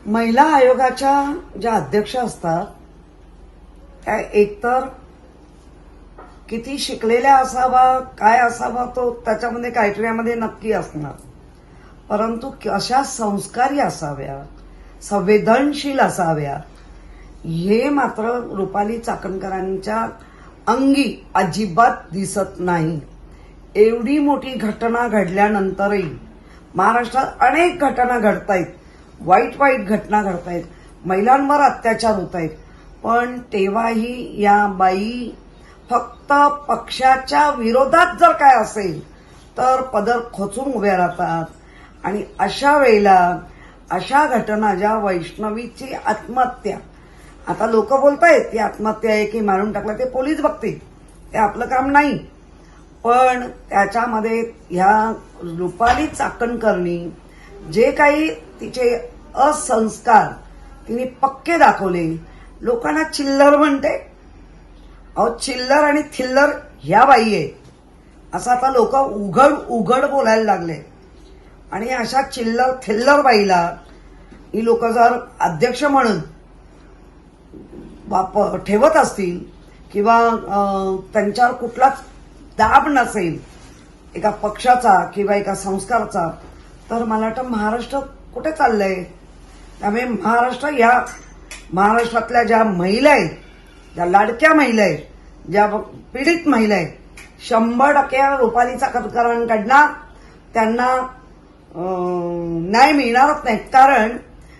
महिला आयोगाच्या ज्या अध्यक्ष असतात त्या एकतर किती शिकलेल्या असावा, काय असावा तो त्याच्यामध्ये क्रायटेरियामध्ये नक्की असणार, परंतु अशा संस्कारी असाव्या, संवेदनशील असाव्या, हे मात्र रुपाली चाकणकरांच्या अंगी अजिबात दिसत नाही. एवढी मोठी घटना घडल्यानंतरही महाराष्ट्रात अनेक घटना घडतायत, वाईट वाईट घटना घडतायत, महिलांवर अत्याचार होत आहेत, पण तेव्हाही या बाई फक्त पक्षाच्या विरोधात जर काय असेल तर पदर खोचून उभ्या राहतात. आणि अशा वेळेला अशा घटना ज्या वैष्णवीची आत्महत्या, आता लोक बोलतायत ती आत्महत्या आहे की मारून टाकला, ते पोलीस बघतील, ते आपलं काम नाही. पण त्याच्यामध्ये ह्या रुपाली चाकणकरनी जे काही तिचे असंस्कार तिने पक्के दाखवले, लोकांना चिल्लर म्हणते. अहो, चिल्लर आणि थिल्लर ह्या बाई आहे असं आता लोक उघड उघड बोलायला लागले. आणि अशा चिल्लर थिल्लर बाईला ही लोक जर अध्यक्ष म्हणून ठेवत असतील किंवा त्यांच्यावर कुठलाच दाब नसेल एका पक्षाचा किंवा एका संस्काराचा, तर मला वाटतं महाराष्ट्र कुठे चाललंय. त्यामुळे महाराष्ट्रातल्या ज्या महिला आहेत, ज्या लाडक्या महिला आहेत, ज्या पीडित महिला आहेत, 100% रुपाली चाकणकरांकडनं त्यांना न्याय मिळणारच नाही. कारण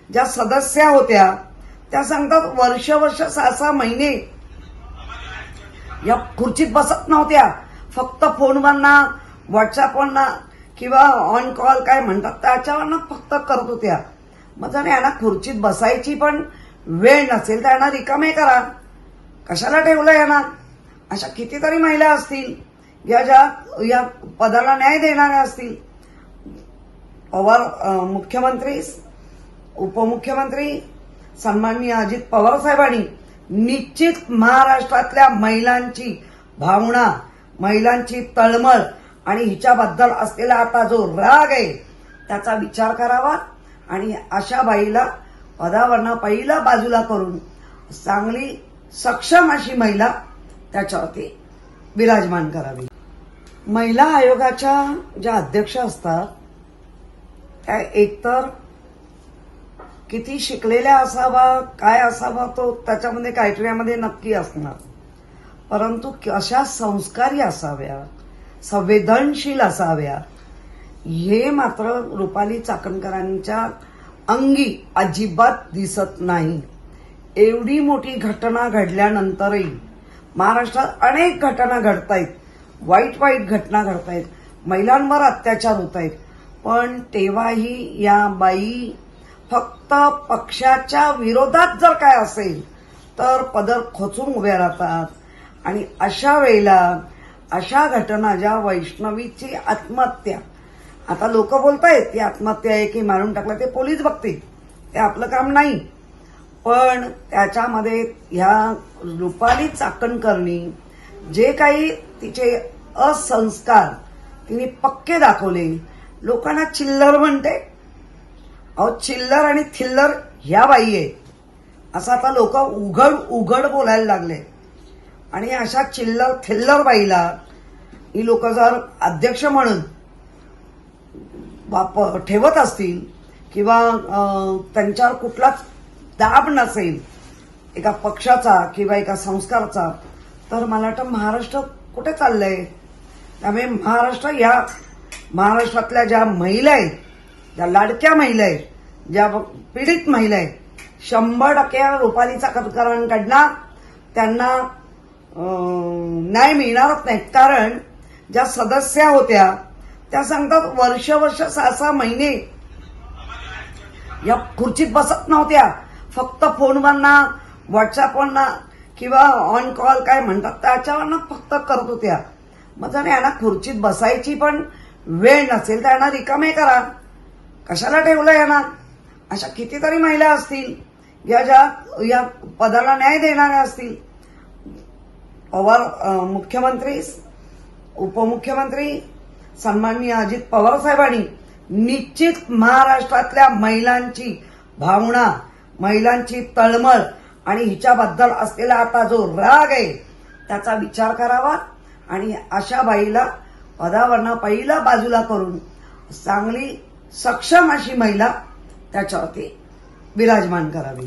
ज्या सदस्या होत्या त्या सांगतात वर्ष 6 महिने या खुर्चीत बसत नव्हत्या, फक्त फोनवरना, व्हॉट्सअपवरना किंवा ऑन कॉल काय म्हणतात त्याच्यावरनं फक्त करत होत्या. मग जर यांना खुर्चीत बसायची पण वेळ नसेल तर यांना रिकामे करा, कशाला ठेवलं यांना. अशा कितीतरी महिला असतील या पदाला न्याय देणाऱ्या असतील. पवार मुख्यमंत्री, उपमुख्यमंत्री सन्माननीय अजित पवार साहेबांनी निश्चित महाराष्ट्रातल्या महिलांची भावना, महिलांची तळमळ आणि हिच्याबद्दल असलेला आता जो राग आहे त्याचा विचार करावा आणि अशा बाईला पदावरनं पहिला बाजूला करून चांगली सक्षम अशी महिला त्याच्यावरती विराजमान करावी. महिला आयोगाच्या ज्या अध्यक्ष असतात त्या एकतर किती शिकलेल्या असावा, काय असावा तो त्याच्यामध्ये क्रायटेरियामध्ये नक्की असणार, परंतु अशा संस्कारी असाव्या, संवेदनशील असाव्या, हे मात्र रुपाली चाकणकरांच्या अंगी अजिबात दिसत नाही. एवढी मोठी घटना घडल्यानंतरही महाराष्ट्रात अनेक घटना घडतायत, वाईट वाईट घटना घडतायत, महिलांवर अत्याचार होत आहेत, पण तेव्हाही या बाई फक्त पक्षाच्या विरोधात जर काय असेल तर पदर खोचून उभ्या राहतात. आणि अशा वेळेला अशा घटना ज्या वैष्णवीची आत्महत्या, आता लोक बोलतायत ती आत्महत्या आहे की मारून टाकला, ते पोलीस बघतील, ते आपलं काम नाही. पण त्याच्यामध्ये ह्या रुपाली चाकणकरनी जे काही तिचे असंस्कार तिने पक्के दाखवले, लोकांना चिल्लर म्हणते. अहो, चिल्लर आणि थिल्लर ह्या बाई आहे असं आता लोक उघड उघड बोलायला लागले. आणि अशा चिल्लर थिल्लर बाईला ही लोक जर अध्यक्ष म्हणून ठेवत असतील किंवा त्यांच्यावर कुठलाच दाब नसेल एका पक्षाचा किंवा एका संस्काराचा, तर मला वाटतं महाराष्ट्र कुठे चाललंय. त्यामुळे महाराष्ट्रातल्या ज्या महिला आहेत, ज्या लाडक्या महिला आहेत, ज्या पीडित महिला आहेत, 100% रुपाली चाकणकरांकडनं त्यांना न्याय मिळणारच नाही. कारण ज्या सदस्या होत्या त्या सांगतात वर्ष 6 महिने या खुर्चीत बसत नव्हत्या, फक्त फोनवरना, व्हॉट्सअपवरना किंवा ऑन कॉल काय म्हणतात त्याच्यावरनं फक्त करत होत्या. मग जर यांना खुर्चीत बसायची पण वेळ नसेल तर यांना रिकामे करा, कशाला ठेवलं यांना. अशा कितीतरी महिला असतील या पदाला न्याय देणाऱ्या असतील. पवार मुख्यमंत्री, उपमुख्यमंत्री सन्माननीय अजित पवार साहेबांनी निश्चित महाराष्ट्रातल्या महिलांची भावना, महिलांची तळमळ आणि हिच्याबद्दल असलेला आता जो राग आहे त्याचा विचार करावा आणि अशा बाईला पदावरनं पहिला बाजूला करून चांगली सक्षम अशी महिला त्याच्यावरती विराजमान करावी.